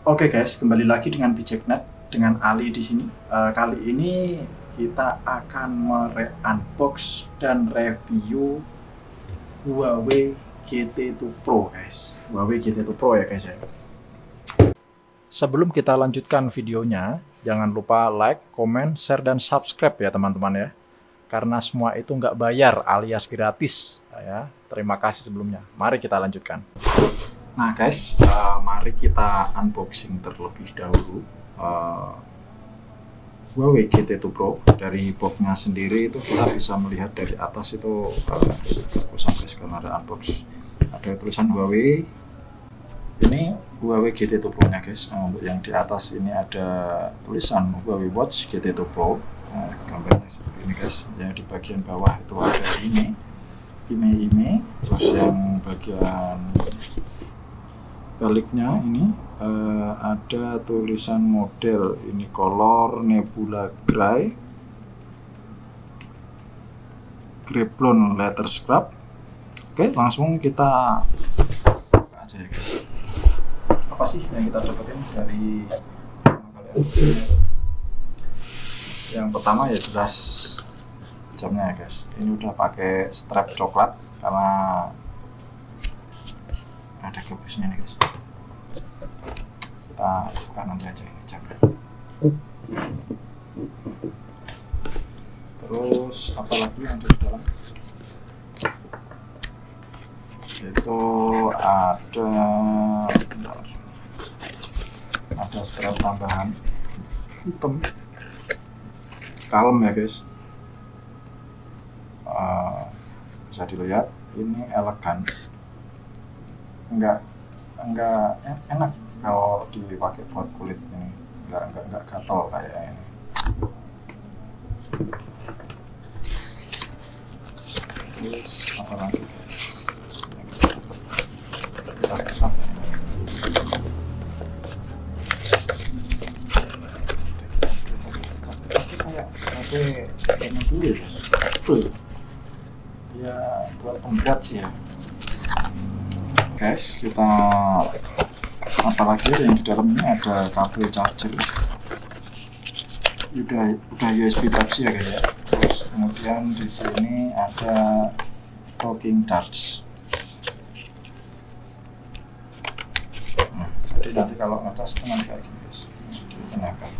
Oke guys, kembali lagi dengan Bijeknet dengan Ali di sini. Kali ini kita akan unbox dan review Huawei GT2 Pro guys. Huawei GT2 Pro ya guys ya. Sebelum kita lanjutkan videonya, jangan lupa like, komen, share, dan subscribe ya teman-teman ya. Karena semua itu nggak bayar alias gratis ya. Terima kasih sebelumnya. Mari kita lanjutkan. Nah guys, mari kita unboxing terlebih dahulu Huawei GT2 Pro. Dari boxnya sendiri itu kita bisa melihat dari atas itu sampai sekarang ada unbox, ada tulisan Huawei. Ini Huawei GT2 Pro nya guys. Untuk yang di atas ini ada tulisan Huawei Watch GT2 Pro. Gambarnya seperti ini guys. Yang di bagian bawah itu ada IMEI. Terus yang bagian baliknya ini ada tulisan model, ini color Nebula Gray Greblon letter scrub. Oke, langsung kita buka aja ya guys. Apa sih yang kita dapetin dari kalian? Yang pertama ya jelas jamnya ya guys. Ini udah pakai strap coklat karena ada gabusnya nih guys. Kita buka nanti aja ini jamnya. Terus apa lagi yang ada di dalam? Itu ada strap tambahan hitam, kalem ya guys. Bisa dilihat ini elegan, enggak enak kalau dipakai buat kulit ini, enggak gatal kayak ini. Terus apa lagi guys? Kita buka. Kayak jangan dulu ya guys. Ya buat pemberat sih ya guys. Kita apalagi yang di dalam ini ada kabel charger, udah USB Type C ya guys ya. Terus kemudian di sini ada talking charge. Nah, jadi nanti kalau ngecas teman kayak gini guys, ditenakan.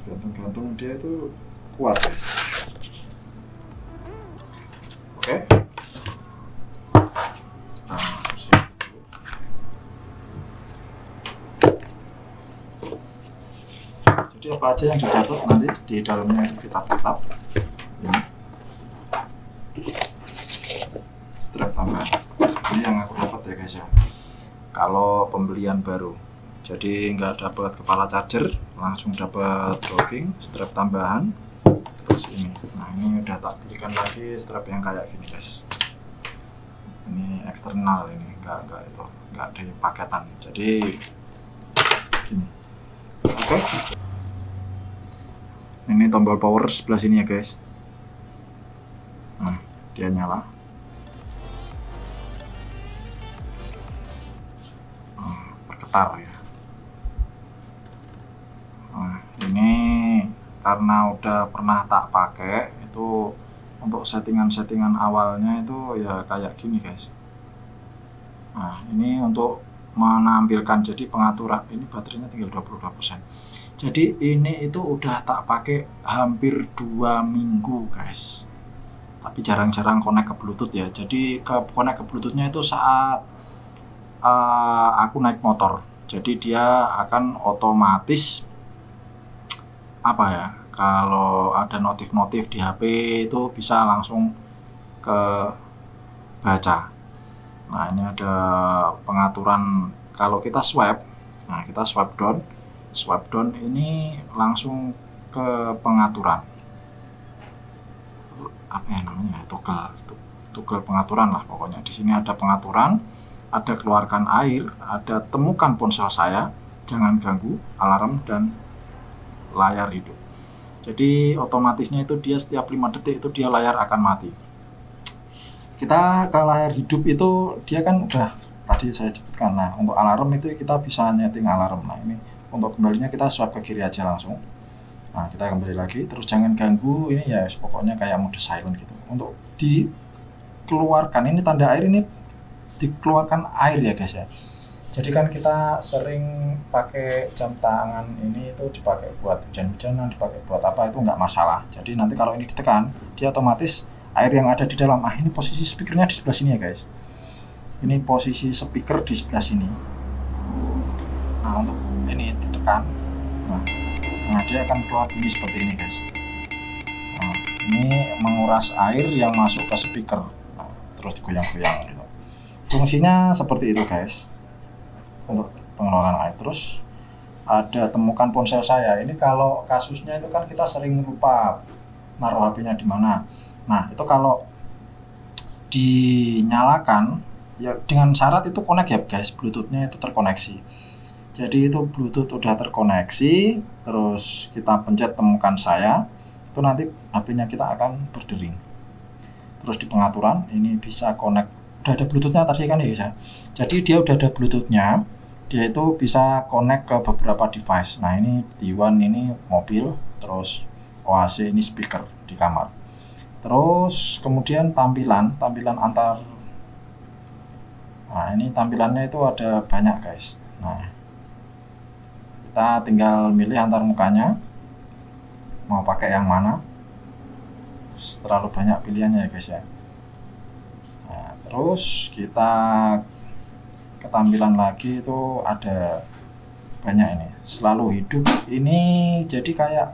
Gantung-gantung dia itu kuat guys. Oke. Jadi apa aja yang didapat nanti di dalamnya kitab-kitab ini. Strap tambahan. Ini yang aku dapat ya guys ya. Kalau pembelian baru. Jadi nggak dapat kepala charger, langsung dapat docking, strap tambahan. Terus ini. Nah, ini udah tak belikan lagi strap yang kayak gini guys. Ini eksternal, ini enggak di paketan. Jadi gini. Oke. Ini tombol power sebelah sini ya guys. Nah, dia nyala. Bergetar ya. Nah, ini karena udah pernah tak pakai, itu untuk settingan awalnya itu ya kayak gini guys. Nah, ini untuk menampilkan, jadi pengaturan ini baterainya tinggal 22%. Jadi ini itu udah tak pakai hampir 2 minggu guys. Tapi jarang-jarang connect ke Bluetooth ya. Jadi connect ke Bluetoothnya itu saat aku naik motor. Jadi dia akan otomatis apa ya, kalau ada notif-notif di HP itu bisa langsung ke baca. Nah, ini ada pengaturan kalau kita swipe. Nah, kita swipe down ini langsung ke pengaturan. Apa ya namanya? Toggle pengaturan lah pokoknya. Di sini ada pengaturan, ada keluarkan air, ada temukan ponsel saya, jangan ganggu, alarm, dan layar hidup. Jadi otomatisnya itu dia setiap 5 detik itu dia layar akan mati. Kita ke layar hidup itu dia kan udah tadi saya sebutkan. Nah, untuk alarm itu kita bisa nyeting alarm. Nah, ini untuk kembalinya kita swipe ke kiri aja langsung. Nah, kita kembali lagi, terus jangan ganggu ini ya, pokoknya kayak mode silent gitu. Untuk dikeluarkan ini tanda air ini dikeluarkan air ya guys ya. Jadi kan kita sering pakai jam tangan ini itu dipakai buat hujan-hujanan, dipakai buat apa itu nggak masalah. Jadi nanti kalau ini ditekan, dia otomatis air yang ada di dalam. Ini posisi speakernya di sebelah sini ya guys. Ini posisi speaker di sebelah sini. Nah, untuk ini ditekan, nah dia akan keluar bunyi seperti ini guys. Nah, ini menguras air yang masuk ke speaker. Nah, terus digoyang-goyang gitu. Fungsinya seperti itu guys. Untuk pengelolaan air. Terus ada temukan ponsel saya. Ini kalau kasusnya itu kan kita sering lupa naruh HP-nya di mana. Nah, itu kalau dinyalakan ya dengan syarat itu connect ya guys, Bluetooth-nya itu terkoneksi. Jadi itu Bluetooth udah terkoneksi, terus kita pencet temukan saya, itu nanti HP-nya kita akan berdering. Terus di pengaturan ini bisa connect, udah ada Bluetooth-nya tadi kan ya. Jadi dia udah ada Bluetooth-nya, dia itu bisa connect ke beberapa device. Nah, ini T1 ini mobil, terus OAC ini speaker di kamar. Terus kemudian tampilan antar. Nah, ini tampilannya itu ada banyak guys. Nah, kita tinggal milih antar mukanya mau pakai yang mana. Terlalu banyak pilihannya ya guys ya. Nah, terus kita ke tampilan lagi itu ada banyak ini, selalu hidup. Ini jadi kayak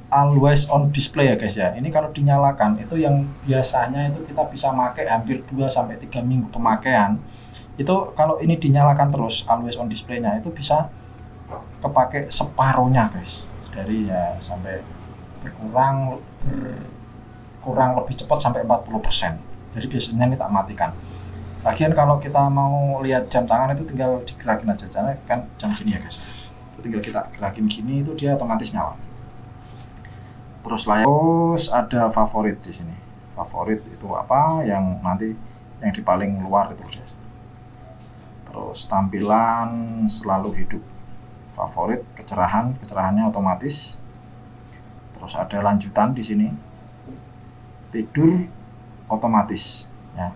always on display ya guys ya. Ini kalau dinyalakan itu yang biasanya itu kita bisa pakai hampir 2-3 minggu pemakaian. Itu kalau ini dinyalakan terus always on display-nya itu bisa kepake separuhnya guys. Dari ya sampai berkurang lebih cepat sampai 40%. Jadi biasanya ini tak matikan. Lagian kalau kita mau lihat jam tangan itu tinggal digerakin aja, kan jam gini ya guys. Itu tinggal kita gerakin gini itu dia otomatis nyala. Terus ada favorit di sini. Favorit itu apa yang nanti yang di paling luar itu guys. Terus tampilan selalu hidup. Favorit kecerahannya otomatis. Terus ada lanjutan di sini. Tidur otomatis ya.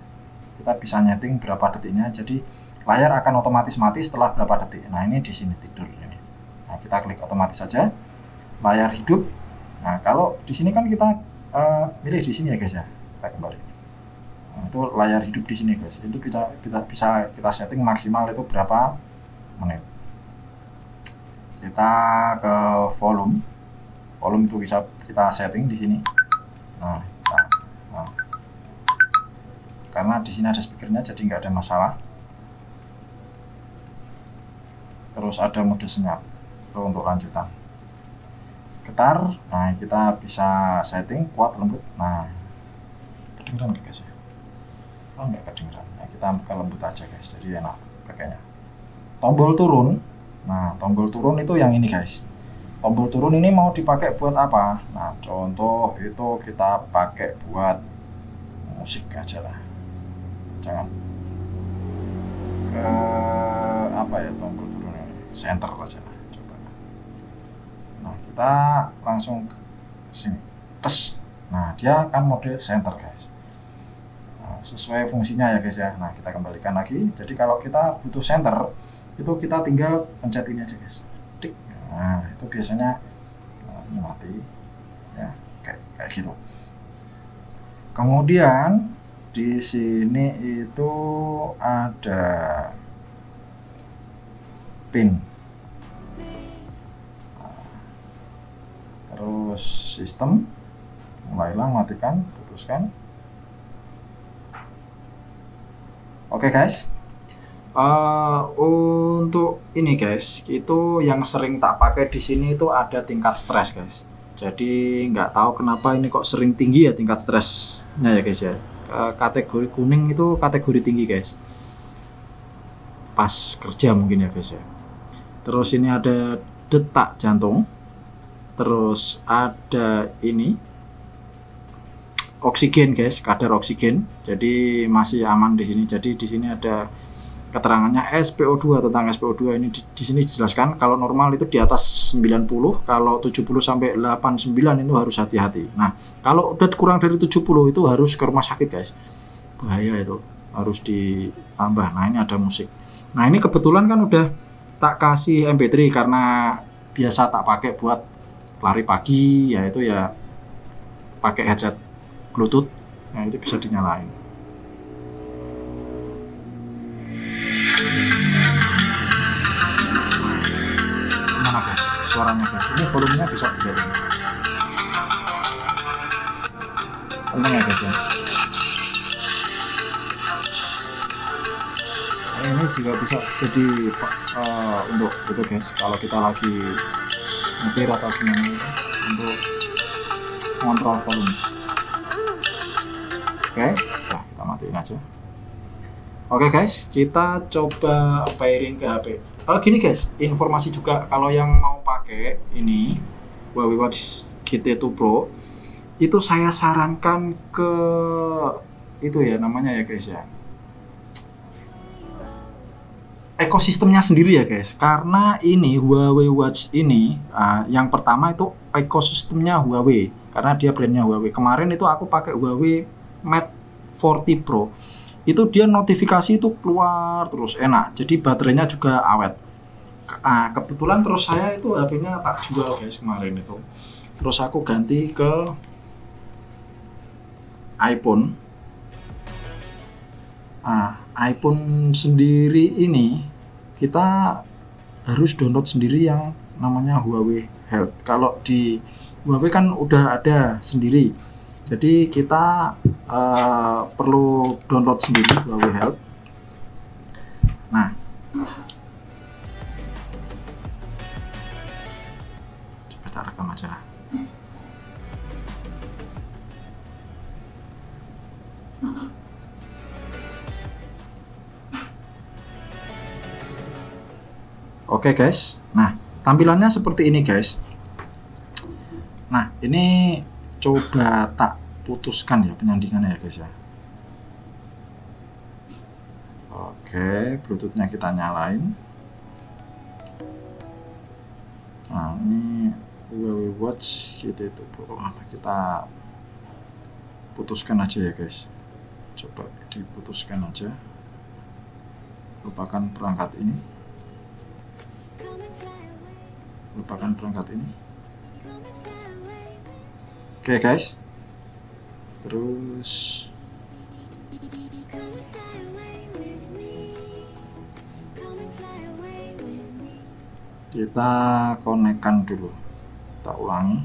Kita bisa nyeting berapa detiknya, jadi layar akan otomatis mati setelah berapa detik. Nah, ini di sini tidur ini. Nah, kita klik otomatis saja. Layar hidup. Nah, kalau di sini kan kita milih di sini ya guys ya. Kita kembali. Nah, itu layar hidup di sini guys. Itu bisa kita setting maksimal itu berapa menit. Kita ke volume. Volume itu bisa kita setting di sini. Nah, karena di sini ada speakernya jadi nggak ada masalah. Terus ada mode senyap itu untuk lanjutan. Getar, nah kita bisa setting kuat lembut. Nah, kedengeran nggak guys ya? Oh, nggak kedengeran. Nah, kita buka lembut aja guys, jadi enak pakainya. Tombol turun, nah tombol turun itu yang ini guys. Tombol turun ini mau dipakai buat apa? Nah, contoh itu kita pakai buat musik aja lah. Jangan ke apa ya tombol turun ini, center aja lah, coba. Nah, kita langsung ke sini, tes. Nah, dia kan mode center guys. Nah, sesuai fungsinya ya guys ya. Nah, kita kembalikan lagi. Jadi kalau kita butuh center itu kita tinggal pencet ini aja guys. Tik. Nah, itu biasanya ini mati ya, kayak gitu. Kemudian di sini itu ada pin. Terus sistem, mulailah, matikan, putuskan. Oke guys. Untuk ini guys, itu yang sering tak pakai di sini itu ada tingkat stres guys. Jadi nggak tahu kenapa ini kok sering tinggi ya tingkat stresnya ya guys ya. Kategori kuning itu kategori tinggi guys. Pas kerja mungkin ya guys ya. Terus ini ada detak jantung. Terus ada ini oksigen guys, kadar oksigen. Jadi masih aman di sini. Jadi di sini ada keterangannya SPO2. Tentang SPO2 ini di sini dijelaskan kalau normal itu di atas 90, kalau 70 sampai 89 itu harus hati-hati. Nah, kalau udah kurang dari 70 itu harus ke rumah sakit, guys. Bahaya itu, harus ditambah. Nah, ini ada musik. Nah, ini kebetulan kan udah tak kasih MP3 karena biasa tak pakai buat lari pagi, yaitu ya pakai headset Bluetooth. Nah, itu bisa dinyalain. Gimana guys suaranya guys? Ini volumenya bisa disetting. Tenang ya guys ya. Ini juga bisa jadi untuk itu guys, kalau kita lagi nyetir atau gimana untuk kontrol volume. Oke, nah, kita matiin aja. Oke guys, kita coba pairing ke HP. Gini guys, informasi juga kalau yang mau pakai ini Huawei Watch GT2 Pro, itu saya sarankan ke itu ya namanya ya guys ya, ekosistemnya sendiri ya guys. Karena ini Huawei Watch ini yang pertama itu ekosistemnya Huawei, karena dia brandnya Huawei. Kemarin itu aku pakai Huawei Mate 40 Pro, itu dia notifikasi itu keluar terus, enak, jadi baterainya juga awet. Kebetulan terus saya itu HP-nya tak jual guys kemarin itu, terus aku ganti ke iPhone. iPhone sendiri ini kita harus download sendiri yang namanya Huawei Health. Kalau di Huawei kan udah ada sendiri, jadi kita perlu download sendiri Huawei Health. Nah, coba kita rekam aja. Oke guys, nah tampilannya seperti ini guys. Nah, ini coba tak putuskan ya penyandingannya ya guys ya. Oke, Bluetoothnya kita nyalain. Nah, ini Huawei Watch GT2 Pro, kita putuskan aja ya guys. Coba diputuskan aja, lupakan perangkat ini, lupakan perangkat ini. Oke guys, terus kita konekkan dulu, kita ulangi.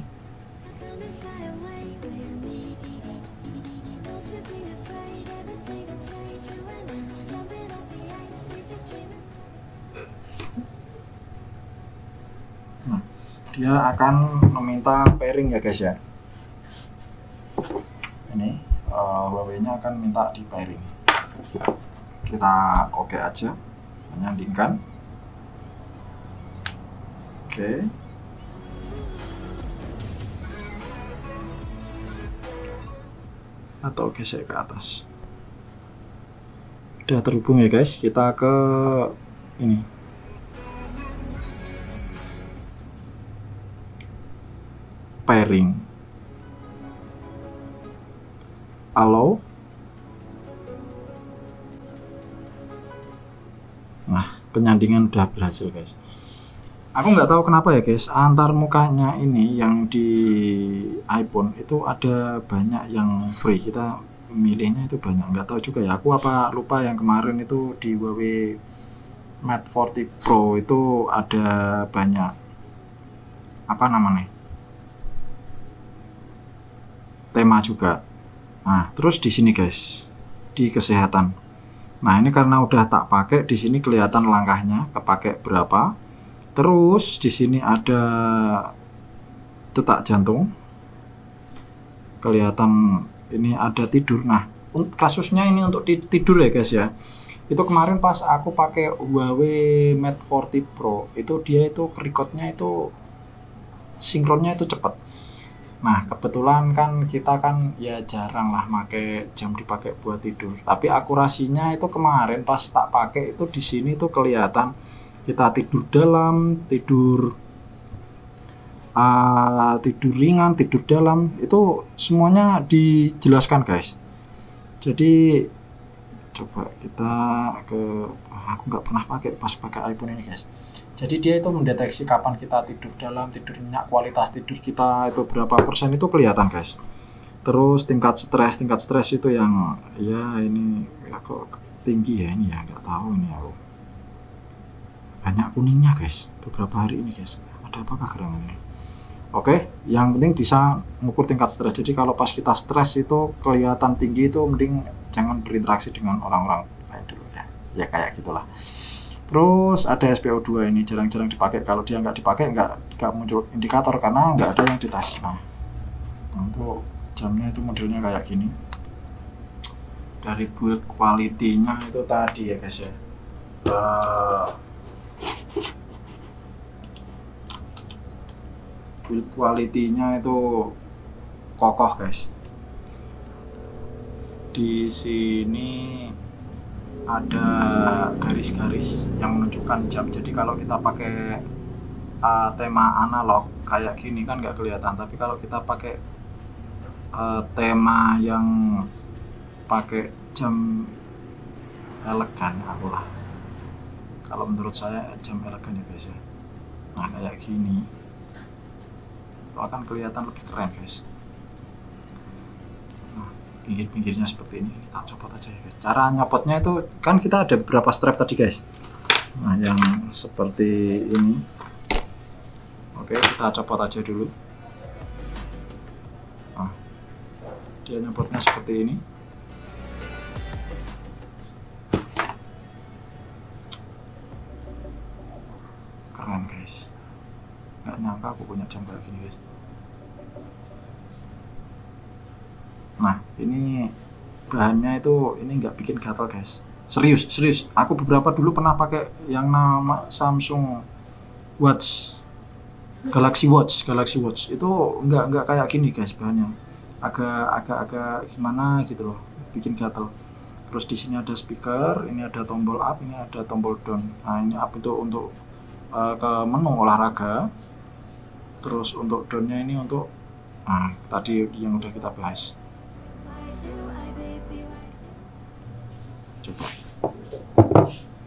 Nah, dia akan meminta pairing ya guys ya. Ini Huawei-nya akan minta di pairing. Kita oke aja, menyandingkan. Oke. Atau gesek ke atas. Udah terhubung ya guys, kita ke ini. Pairing. Halo. Nah, penyandingan udah berhasil guys. Aku nggak tahu kenapa ya guys, antar mukanya ini yang di iPhone itu ada banyak yang free, kita milihnya itu banyak, nggak tahu juga ya, aku apa lupa. Yang kemarin itu di Huawei Mate 40 Pro itu ada banyak apa namanya, tema juga. Nah, terus di sini guys, di kesehatan. Nah, ini karena udah tak pakai, di sini kelihatan langkahnya kepake berapa. Terus di sini ada detak jantung, kelihatan. Ini ada tidur. Nah, kasusnya ini untuk tidur ya guys ya. Itu kemarin pas aku pakai Huawei Mate 40 Pro, itu dia itu recordnya itu sinkronnya itu cepat. Nah, kebetulan kan kita kan ya jarang lah pakai jam dipakai buat tidur. Tapi akurasinya itu kemarin pas tak pakai itu di sini tuh kelihatan kita tidur dalam, tidur ringan, tidur dalam, itu semuanya dijelaskan guys. Jadi coba kita aku nggak pernah pakai pas pakai iPhone ini guys. Jadi dia itu mendeteksi kapan kita tidur dalam, tidur nyenyak, kualitas tidur kita itu berapa persen itu kelihatan guys. Terus tingkat stres itu yang ya ini ya kok tinggi ya ini ya, nggak tahu ini aku. Banyak kuningnya guys beberapa hari ini guys. Ada apakah gerangan ini? Oke, yang penting bisa mengukur tingkat stres. Jadi kalau pas kita stres itu kelihatan tinggi itu mending jangan berinteraksi dengan orang-orang lain dulu ya. Ya kayak gitulah. Terus ada SPO2 ini jarang-jarang dipakai. Kalau dia nggak dipakai nggak muncul indikator karena nggak ada yang di tas. Nah, untuk jamnya itu modelnya kayak gini. Dari build quality-nya itu tadi ya guys ya. Build quality-nya itu kokoh guys. Di sini ada garis-garis yang menunjukkan jam. Jadi kalau kita pakai tema analog kayak gini kan nggak kelihatan. Tapi kalau kita pakai tema yang pakai jam elegan, akulah. Kalau menurut saya jam elegan ya guys ya. Nah kayak gini itu akan kelihatan lebih keren guys. Nah, pinggir-pinggirnya seperti ini, kita copot aja ya guys. Cara nyopotnya itu kan kita ada beberapa strap tadi guys. Nah yang seperti ini, oke kita copot aja dulu. Nah, dia nyopotnya seperti ini. Keren guys, nggak nyangka aku punya jam kayak gini guys. Nah ini bahannya itu ini nggak bikin gatal guys, serius aku beberapa dulu pernah pakai yang nama Samsung Watch, Galaxy Watch itu nggak kayak gini guys, bahannya agak gimana gitu loh, bikin gatal. Terus di sini ada speaker, ini ada tombol up, ini ada tombol down. Nah ini up itu untuk ke menu olahraga. Terus untuk downnya ini untuk tadi yang udah kita bahas. Coba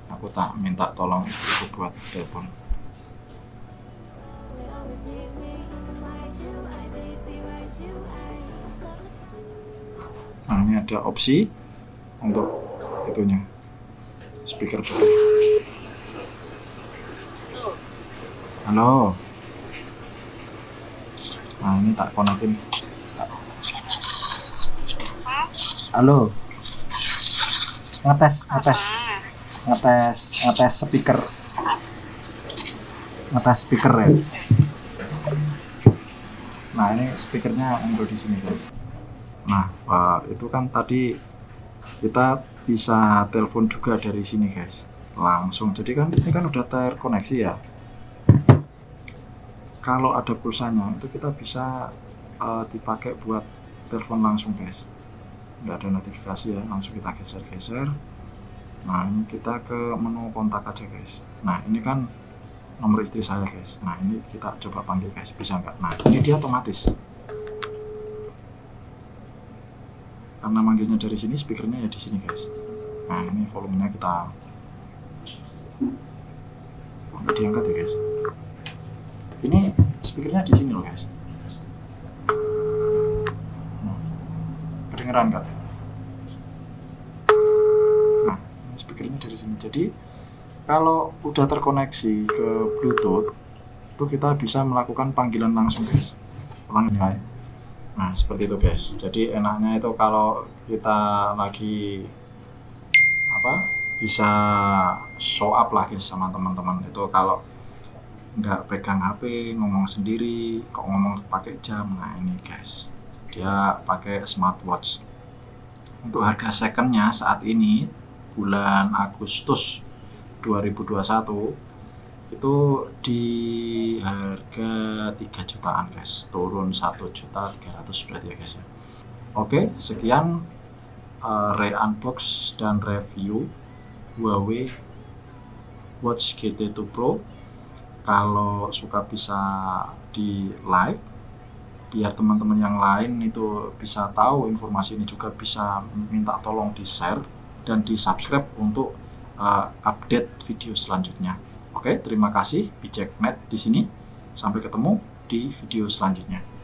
aku tak minta tolong istriku buat telepon. Nah ini ada opsi untuk itunya, speaker juga. Halo. Nah ini tak konekin. Halo. Ngetes speaker. Ngetes speaker ya. Nah ini speakernya untuk di sini guys. Nah itu kan tadi kita bisa telepon juga dari sini guys, langsung. Jadi kan ini kan udah terkoneksi ya. Kalau ada pulsanya itu kita bisa dipakai buat telepon langsung guys, nggak ada notifikasi ya, langsung kita geser. Nah ini kita ke menu kontak aja guys. Nah ini kan nomor istri saya guys. Nah ini kita coba panggil guys, bisa nggak? Nah ini dia otomatis karena manggilnya dari sini, speakernya ya di sini guys. Nah ini volumenya kita nggak diangkat ya guys. Ini speakernya di sini loh guys. Kedengeran nggak? Nah speakernya dari sini. Jadi kalau udah terkoneksi ke Bluetooth itu kita bisa melakukan panggilan langsung guys. Ulangi. Nah seperti itu guys. Jadi enaknya itu kalau kita lagi bisa show up lah guys sama teman-teman itu, kalau nggak pegang HP, ngomong sendiri, kok ngomong pakai jam. Nah ini guys, dia pakai smartwatch. Untuk harga secondnya saat ini bulan Agustus 2021 itu di harga 3 jutaan guys, turun 1.300.000 berarti ya guys ya. Oke, sekian re-unbox dan review Huawei Watch GT2 Pro. Kalau suka bisa di like biar teman-teman yang lain itu bisa tahu informasi ini, juga bisa minta tolong di share dan di subscribe untuk update video selanjutnya. Oke, terima kasih, Bijak Net di sini. Sampai ketemu di video selanjutnya.